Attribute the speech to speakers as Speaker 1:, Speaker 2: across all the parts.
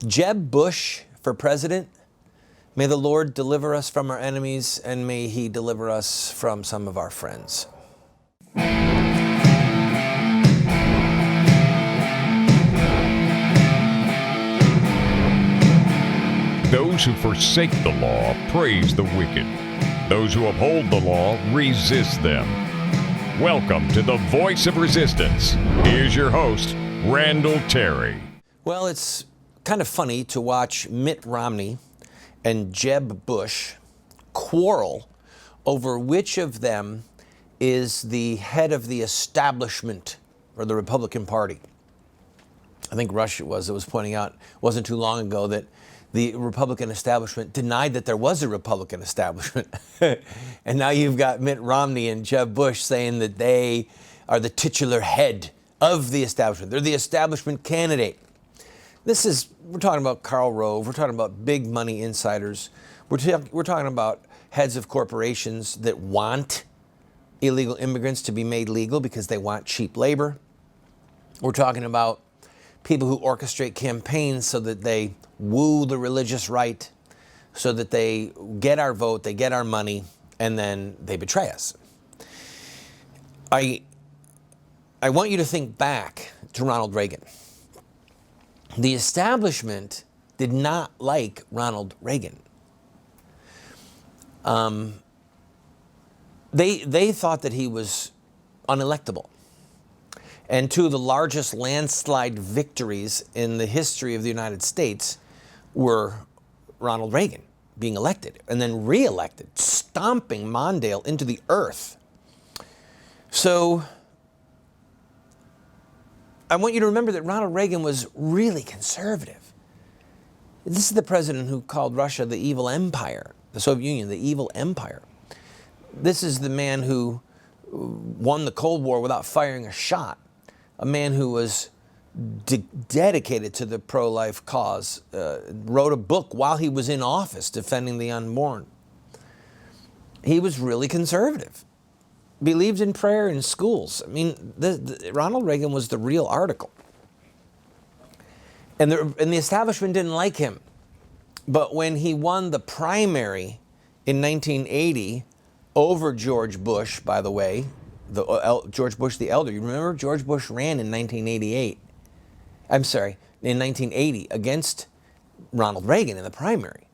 Speaker 1: Jeb Bush for president. May the Lord deliver us from our enemies, and may he deliver us from some of our friends.
Speaker 2: Those who forsake the law praise the wicked. Those who uphold the law resist them. Welcome to the Voice of Resistance. Here's your host, Randall Terry.
Speaker 1: Well, it's kind of funny to watch Mitt Romney and Jeb Bush quarrel over which of them is the head of the establishment or the Republican Party. I think Rush it was pointing out, it wasn't too long ago, that the Republican establishment denied that there was a Republican establishment. And now you've got Mitt Romney and Jeb Bush saying that they are the titular head of the establishment. They're the establishment candidate. We're talking about Karl Rove, we're talking about big money insiders, we're talking about heads of corporations that want illegal immigrants to be made legal because they want cheap labor. We're talking about people who orchestrate campaigns so that they woo the religious right, so that they get our vote, they get our money, and then they betray us. I want you to think back to Ronald Reagan. The establishment did not like Ronald Reagan. They thought that he was unelectable. And two of the largest landslide victories in the history of the United States were Ronald Reagan being elected and then re-elected, stomping Mondale into the earth. So I want you to remember that Ronald Reagan was really conservative. This is the president who called Russia the evil empire, the Soviet Union, the evil empire. This is the man who won the Cold War without firing a shot, a man who was dedicated to the pro-life cause, wrote a book while he was in office defending the unborn. He was really conservative. Believed in prayer in schools. I mean, Ronald Reagan was the real article. And the establishment didn't like him. But when he won the primary in 1980 over George Bush, by the way, George Bush the elder, you remember George Bush ran in 1980 against Ronald Reagan in the primary.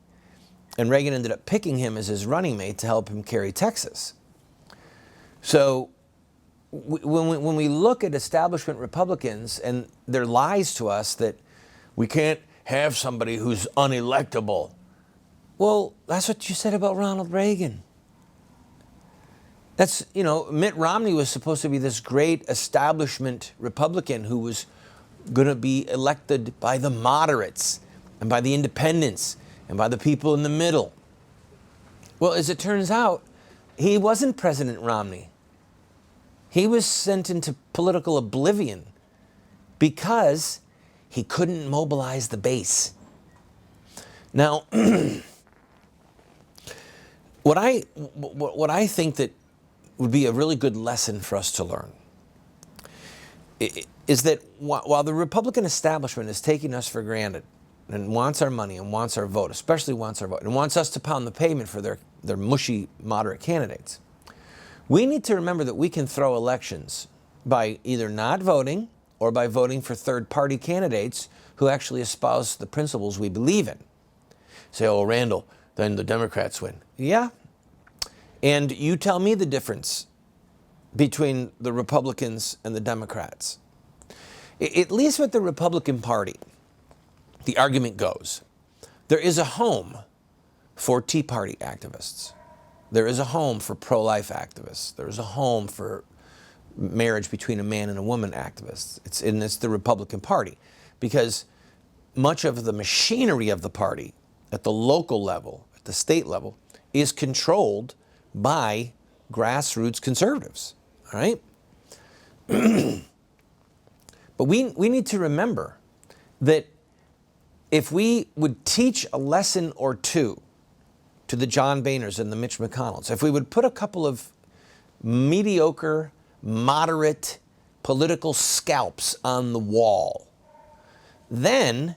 Speaker 1: And Reagan ended up picking him as his running mate to help him carry Texas. So when we look at establishment Republicans and their lies to us that we can't have somebody who's unelectable, well, that's what you said about Ronald Reagan. Mitt Romney was supposed to be this great establishment Republican who was going to be elected by the moderates and by the independents and by the people in the middle. Well, as it turns out, he wasn't President Romney. He was sent into political oblivion because he couldn't mobilize the base. Now, what I think that would be a really good lesson for us to learn is that while the Republican establishment is taking us for granted and wants our money and wants our vote, especially wants our vote, and wants us to pound the pavement for their mushy moderate candidates, we need to remember that we can throw elections by either not voting or by voting for third-party candidates who actually espouse the principles we believe in. Say, oh, Randall, then the Democrats win. Yeah. And you tell me the difference between the Republicans and the Democrats. At least with the Republican Party, the argument goes, there is a home for Tea Party activists. There is a home for pro-life activists. There is a home for marriage between a man and a woman activists. It's the Republican Party, because much of the machinery of the party at the local level, at the state level, is controlled by grassroots conservatives. All right? But we need to remember that if we would teach a lesson or two to the John Boehners and the Mitch McConnells, if we would put a couple of mediocre, moderate political scalps on the wall, then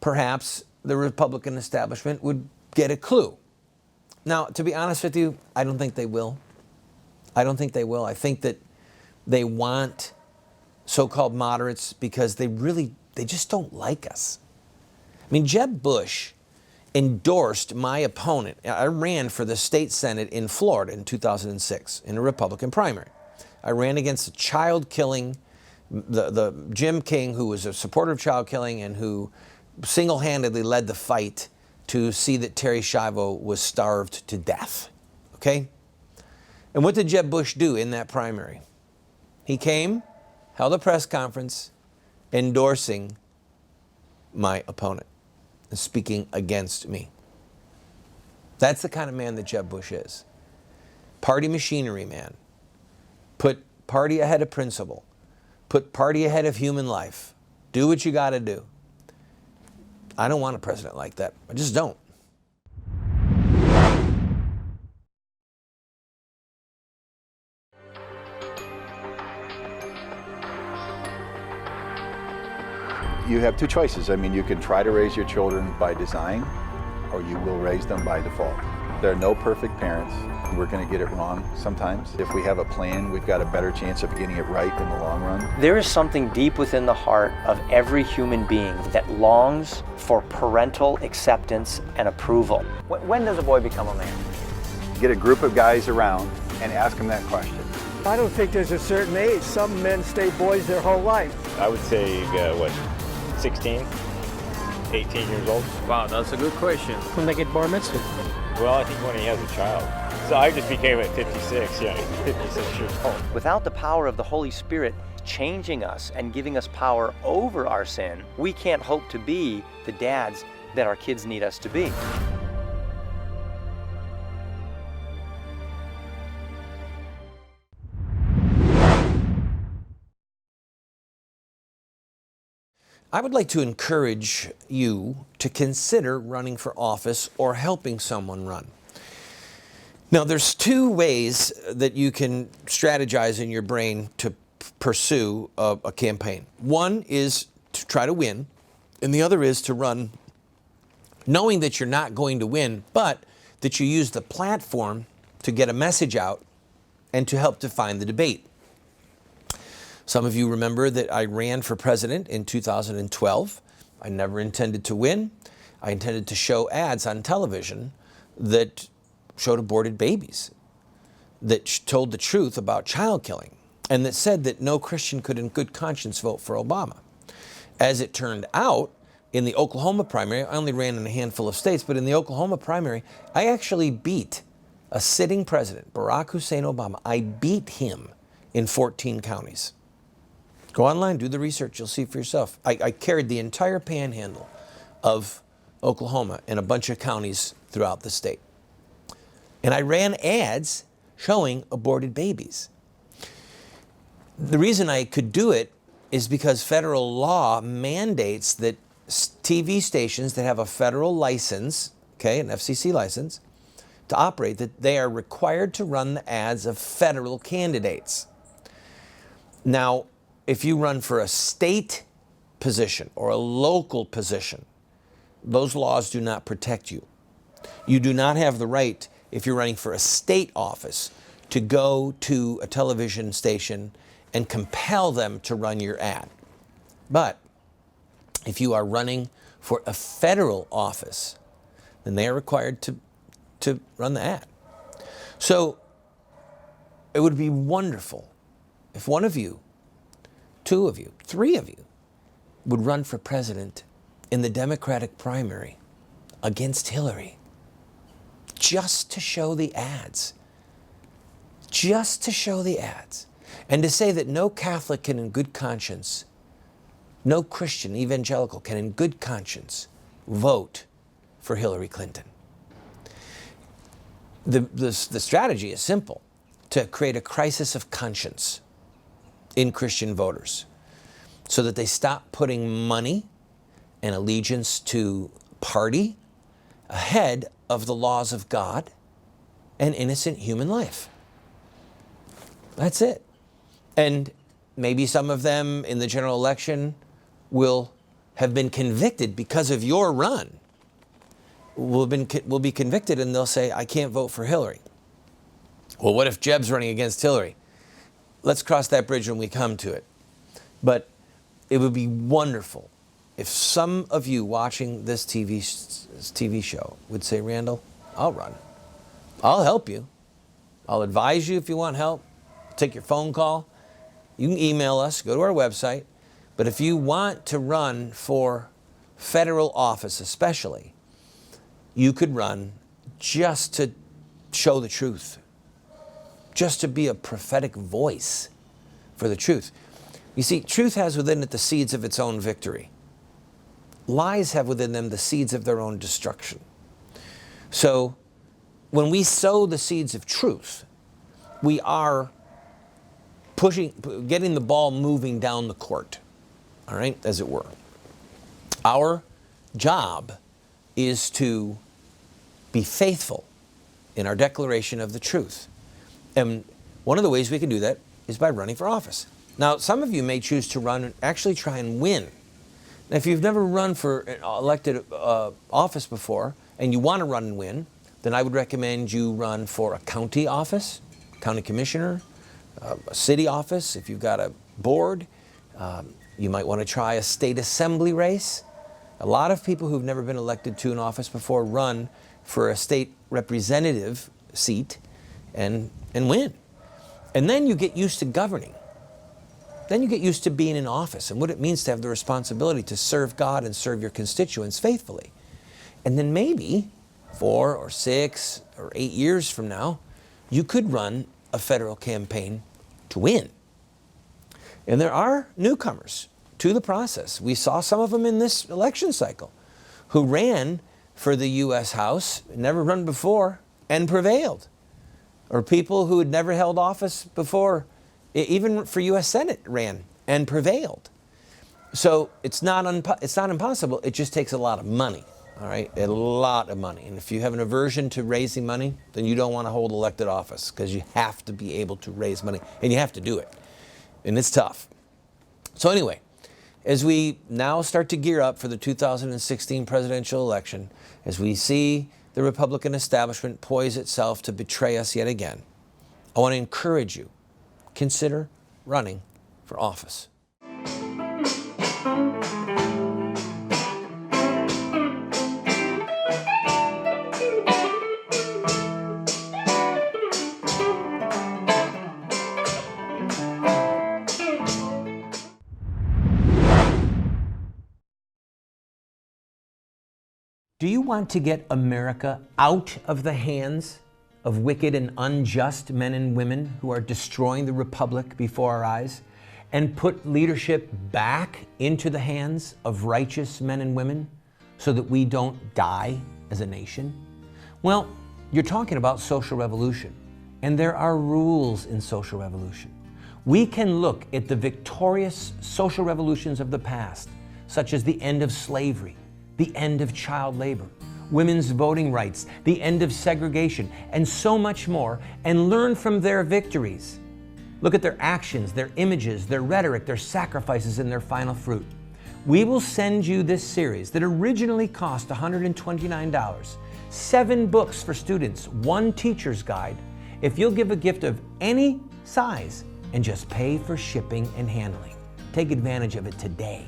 Speaker 1: perhaps the Republican establishment would get a clue. Now, to be honest with you, I don't think they will. I don't think they will. I think that they want so-called moderates because they just don't like us. I mean, Jeb Bush endorsed my opponent. I ran for the state Senate in Florida in 2006 in a Republican primary. I ran against a child killing, the Jim King, who was a supporter of child killing and who single-handedly led the fight to see that Terry Schiavo was starved to death. Okay? And what did Jeb Bush do in that primary? He came, held a press conference endorsing my opponent and speaking against me. That's the kind of man that Jeb Bush is. Party machinery man. Put party ahead of principle. Put party ahead of human life. Do what you got to do. I don't want a president like that. I just don't.
Speaker 3: You have two choices. I mean, you can try to raise your children by design, or you will raise them by default. There are no perfect parents. We're going to get it wrong sometimes. If we have a plan, we've got a better chance of getting it right in the long run.
Speaker 4: There is something deep within the heart of every human being that longs for parental acceptance and approval. When does a boy become a man?
Speaker 3: Get a group of guys around and ask them that question.
Speaker 5: I don't think there's a certain age. Some men stay boys their whole life.
Speaker 6: I would say, 16, 18 years old.
Speaker 7: Wow, that's a good question.
Speaker 5: When they get bar mitzvah.
Speaker 6: Well, I think when he has a child. So I just became at 56, 56 years old.
Speaker 4: Without the power of the Holy Spirit changing us and giving us power over our sin, we can't hope to be the dads that our kids need us to be.
Speaker 1: I would like to encourage you to consider running for office or helping someone run. Now, there's two ways that you can strategize in your brain to pursue a campaign. One is to try to win, and the other is to run knowing that you're not going to win, but that you use the platform to get a message out and to help define the debate. Some of you remember that I ran for president in 2012. I never intended to win. I intended to show ads on television that showed aborted babies, that told the truth about child killing, and that said that no Christian could in good conscience vote for Obama. As it turned out, in the Oklahoma primary, I only ran in a handful of states, but in the Oklahoma primary, I actually beat a sitting president, Barack Hussein Obama. I beat him in 14 counties. Go online, do the research, you'll see for yourself. I carried the entire panhandle of Oklahoma and a bunch of counties throughout the state. And I ran ads showing aborted babies. The reason I could do it is because federal law mandates that TV stations that have a federal license, okay, an FCC license, to operate, that they are required to run the ads of federal candidates. Now, if you run for a state position or a local position, those laws do not protect you. You do not have the right, if you're running for a state office, to go to a television station and compel them to run your ad. But if you are running for a federal office, then they are required to run the ad. So it would be wonderful if one of you, two of you, three of you would run for president in the Democratic primary against Hillary, just to show the ads. Just to show the ads. And to say that no Catholic can in good conscience, no Christian evangelical can in good conscience vote for Hillary Clinton. The strategy is simple: to create a crisis of conscience in Christian voters so that they stop putting money and allegiance to party ahead of the laws of God and innocent human life. That's it. And maybe some of them in the general election will have been convicted because of your run will be convicted, and they'll say, I can't vote for Hillary. Well, what if Jeb's running against Hillary? Let's cross that bridge when we come to it. But it would be wonderful if some of you watching this TV show would say, Randall, I'll run. I'll help you. I'll advise you if you want help. Take your phone call. You can email us, go to our website. But if you want to run for federal office especially, you could run just to show the truth, just to be a prophetic voice for the truth. You see, truth has within it the seeds of its own victory. Lies have within them the seeds of their own destruction. So when we sow the seeds of truth, we are getting the ball moving down the court, all right, as it were. Our job is to be faithful in our declaration of the truth. And one of the ways we can do that is by running for office. Now, some of you may choose to run and actually try and win. Now, if you've never run for an elected office before and you want to run and win, then I would recommend you run for a county office, county commissioner, a city office. If you've got a board, you might want to try a state assembly race. A lot of people who've never been elected to an office before run for a state representative seat and win. And then you get used to governing. Then you get used to being in office and what it means to have the responsibility to serve God and serve your constituents faithfully. And then maybe 4 or 6 or 8 years from now, you could run a federal campaign to win. And there are newcomers to the process. We saw some of them in this election cycle who ran for the U.S. House, never run before, and prevailed. Or people who had never held office before, even for U.S. Senate, ran and prevailed. So it's not impossible. It just takes a lot of money, all right? A lot of money. And if you have an aversion to raising money, then you don't want to hold elected office because you have to be able to raise money, and you have to do it. And it's tough. So anyway, as we now start to gear up for the 2016 presidential election, as we see the Republican establishment poise itself to betray us yet again, I want to encourage you, consider running for office. Do you want to get America out of the hands of wicked and unjust men and women who are destroying the republic before our eyes, and put leadership back into the hands of righteous men and women so that we don't die as a nation? Well, you're talking about social revolution, and there are rules in social revolution. We can look at the victorious social revolutions of the past, such as the end of slavery, the end of child labor, women's voting rights, the end of segregation, and so much more, and learn from their victories. Look at their actions, their images, their rhetoric, their sacrifices, and their final fruit. We will send you this series that originally cost $129, 7 books for students, 1 teacher's guide, if you'll give a gift of any size and just pay for shipping and handling. Take advantage of it today.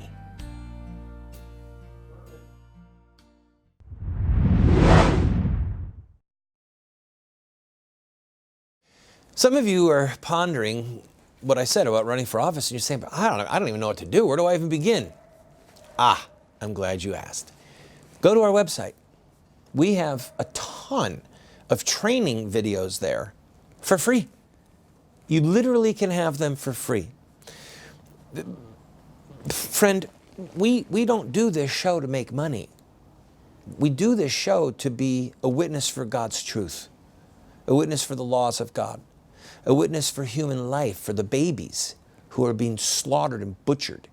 Speaker 1: Some of you are pondering what I said about running for office, and you're saying, but I don't even know what to do. Where do I even begin? I'm glad you asked. Go to our website. We have a ton of training videos there for free. You literally can have them for free. Friend, we don't do this show to make money. We do this show to be a witness for God's truth, a witness for the laws of God, a witness for human life, for the babies who are being slaughtered and butchered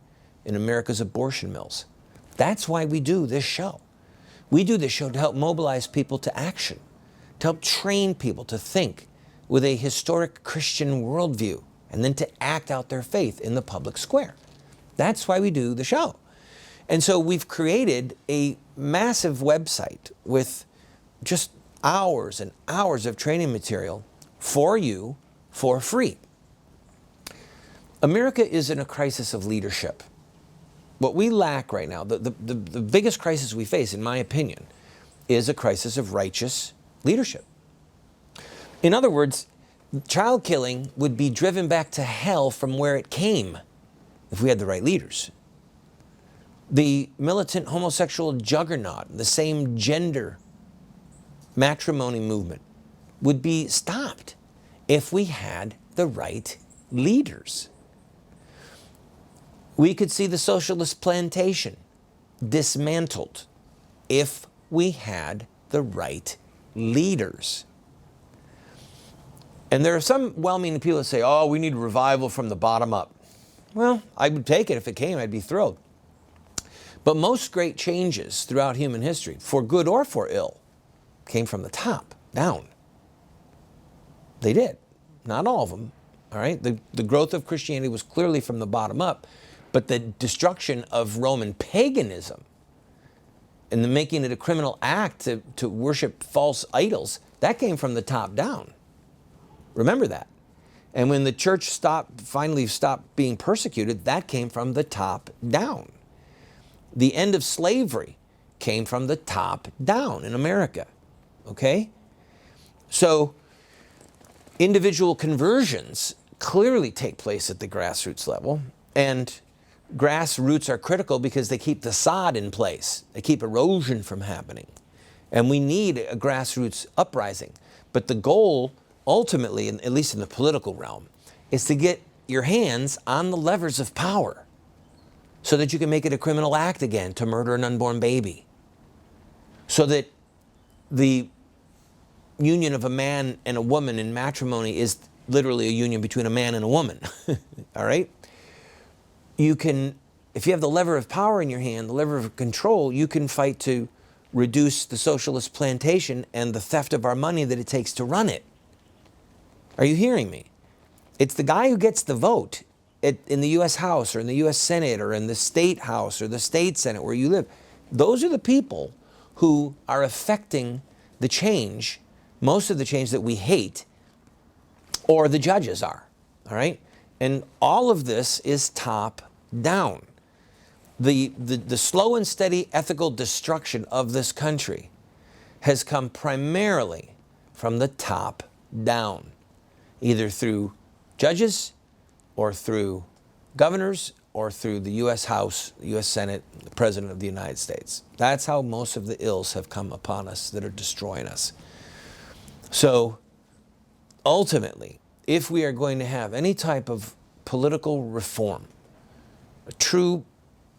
Speaker 1: in America's abortion mills. That's why we do this show. We do this show to help mobilize people to action, to help train people to think with a historic Christian worldview, and then to act out their faith in the public square. That's why we do the show. And so we've created a massive website with just hours and hours of training material for you for free. America is in a crisis of leadership. What we lack right now, the biggest crisis we face, in my opinion, is a crisis of righteous leadership. In other words, child killing would be driven back to hell from where it came if we had the right leaders. The militant homosexual juggernaut, the same gender matrimony movement, would be stopped if we had the right leaders. We could see the socialist plantation dismantled if we had the right leaders. And there are some well-meaning people that say, oh, we need revival from the bottom up. Well, I would take it if it came. I'd be thrilled. But most great changes throughout human history, for good or for ill, came from the top down. They did. Not all of them. All right? The growth of Christianity was clearly from the bottom up, but the destruction of Roman paganism and the making it a criminal act to worship false idols, that came from the top down. Remember that. And when the church finally stopped being persecuted, that came from the top down. The end of slavery came from the top down in America. Okay? So individual conversions clearly take place at the grassroots level, and grassroots are critical because they keep the sod in place. They keep erosion from happening. And we need a grassroots uprising. But the goal, ultimately, at least in the political realm, is to get your hands on the levers of power so that you can make it a criminal act again to murder an unborn baby. So that the union of a man and a woman in matrimony is literally a union between a man and a woman. All right? You can, if you have the lever of power in your hand, the lever of control, you can fight to reduce the socialist plantation and the theft of our money that it takes to run it. Are you hearing me? It's the guy who gets the vote in the U.S. House or in the U.S. Senate or in the State House or the State Senate where you live. Those are the people who are affecting the change, most of the change that we hate, or the judges are, all right? And all of this is top down. The slow and steady ethical destruction of this country has come primarily from the top down, either through judges or through governors or through the U.S. House, the U.S. Senate, the President of the United States. That's how most of the ills have come upon us that are destroying us. So ultimately, if we are going to have any type of political reform, a true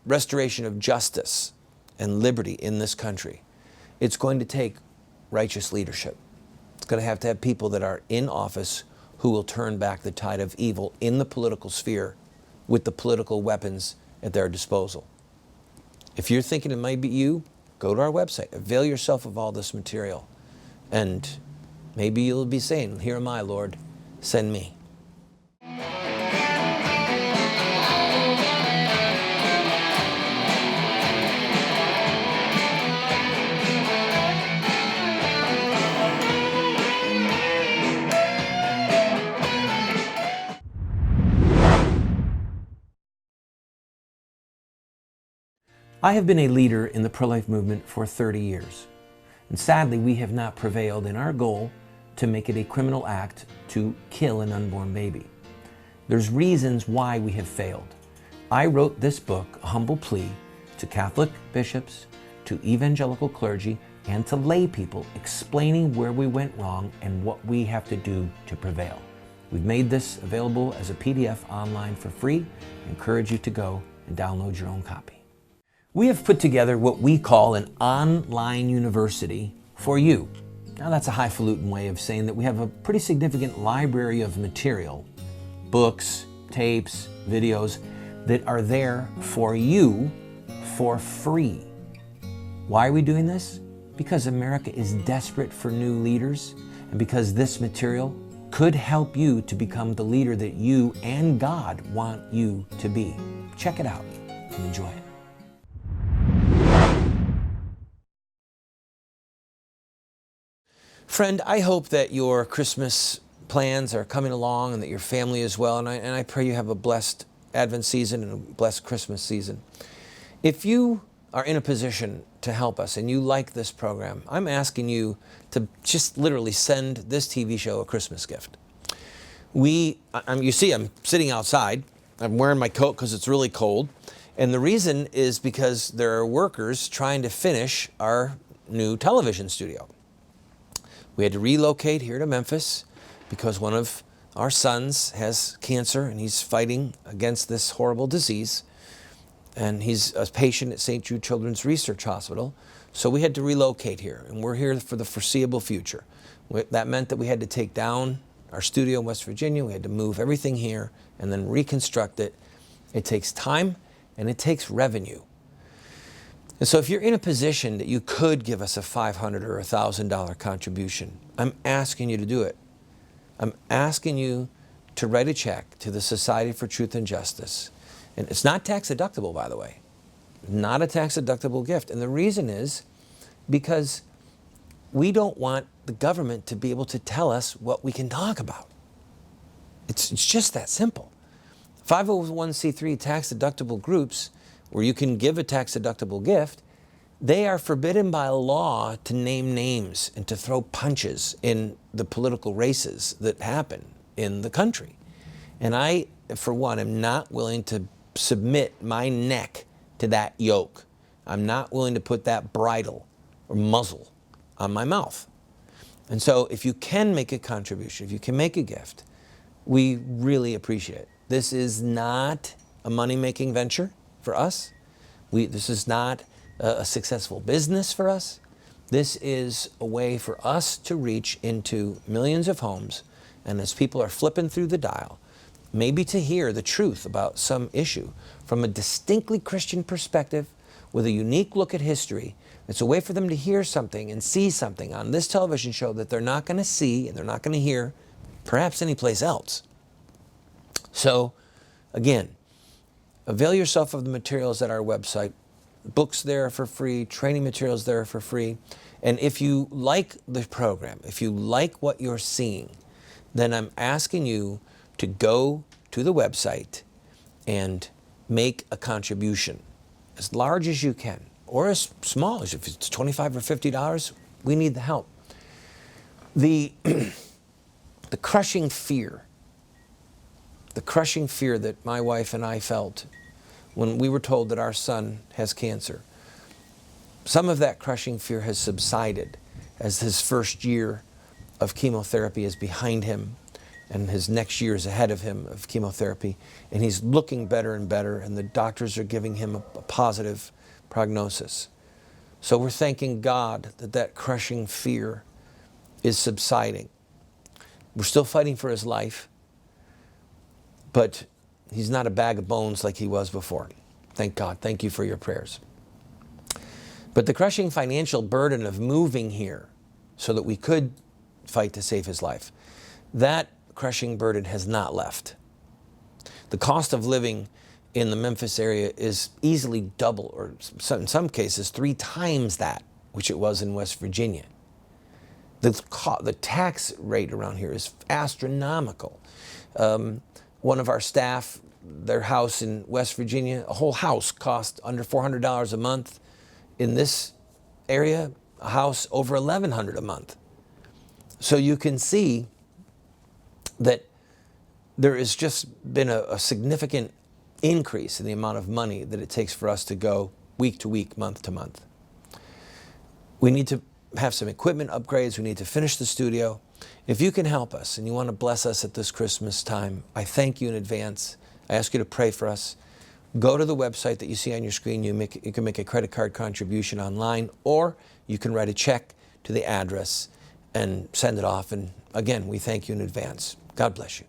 Speaker 1: restoration of justice and liberty in this country, it's going to take righteous leadership. It's going to have people that are in office who will turn back the tide of evil in the political sphere with the political weapons at their disposal. If you're thinking it might be you, go to our website, avail yourself of all this material, and maybe you'll be saying, here am I, Lord, send me. I have been a leader in the pro-life movement for 30 years. And sadly, we have not prevailed in our goal to make it a criminal act to kill an unborn baby. There's reasons why we have failed. I wrote this book, A Humble Plea, to Catholic bishops, to evangelical clergy, and to lay people, explaining where we went wrong and what we have to do to prevail. We've made this available as a PDF online for free. I encourage you to go and download your own copy. We have put together what we call an online university for you. Now that's a highfalutin way of saying that we have a pretty significant library of material, books, tapes, videos that are there for you for free. Why are we doing this? Because America is desperate for new leaders, and because this material could help you to become the leader that you and God want you to be. Check it out and enjoy it. Friend, I hope that your Christmas plans are coming along and that your family is well, and I pray you have a blessed Advent season and a blessed Christmas season. If you are in a position to help us and you like this program, I'm asking you to just literally send this TV show a Christmas gift. You see, I'm sitting outside. I'm wearing my coat because it's really cold. And the reason is because there are workers trying to finish our new television studio. We had to relocate here to Memphis because one of our sons has cancer and he's fighting against this horrible disease. And he's a patient at St. Jude Children's Research Hospital. So we had to relocate here, and we're here for the foreseeable future. That meant that we had to take down our studio in West Virginia. We had to move everything here and then reconstruct it. It takes time and it takes revenue. And so if you're in a position that you could give us a $500 or $1,000 contribution, I'm asking you to do it. I'm asking you to write a check to the Society for Truth and Justice. And it's not tax deductible, by the way. Not a tax deductible gift. And the reason is because we don't want the government to be able to tell us what we can talk about. It's just that simple. 501c3 tax deductible groups, where you can give a tax deductible gift, they are forbidden by law to name names and to throw punches in the political races that happen in the country. And I, for one, am not willing to submit my neck to that yoke. I'm not willing to put that bridle or muzzle on my mouth. And so if you can make a contribution, if you can make a gift, we really appreciate it. This is not a money-making venture for us. This is not a successful business for us. This is a way for us to reach into millions of homes, and as people are flipping through the dial, maybe to hear the truth about some issue from a distinctly Christian perspective with a unique look at history. It's a way for them to hear something and see something on this television show that they're not going to see and they're not going to hear perhaps anyplace else. So, again, avail yourself of the materials at our website. Books there for free, training materials there for free. And if you like the program, if you like what you're seeing, then I'm asking you to go to the website and make a contribution, as large as you can, or as small as if it's $25 or $50. We need the help. The crushing fear that my wife and I felt when we were told that our son has cancer, some of that crushing fear has subsided as his first year of chemotherapy is behind him and his next year is ahead of him of chemotherapy, and he's looking better and better, and the doctors are giving him a positive prognosis. So we're thanking God that that crushing fear is subsiding. We're still fighting for his life, but he's not a bag of bones like he was before. Thank God. Thank you for your prayers. But the crushing financial burden of moving here so that we could fight to save his life, that crushing burden has not left. The cost of living in the Memphis area is easily double, or in some cases 3 times that which it was in West Virginia. The tax rate around here is astronomical. One of our staff, their house in West Virginia, a whole house cost under $400 a month. In this area, a house over $1,100 a month. So you can see that there has just been a significant increase in the amount of money that it takes for us to go week to week, month to month. We need to have some equipment upgrades. We need to finish the studio. If you can help us and you want to bless us at this Christmas time, I thank you in advance. I ask you to pray for us. Go to the website that you see on your screen. You can make a credit card contribution online, or you can write a check to the address and send it off. And again, we thank you in advance. God bless you.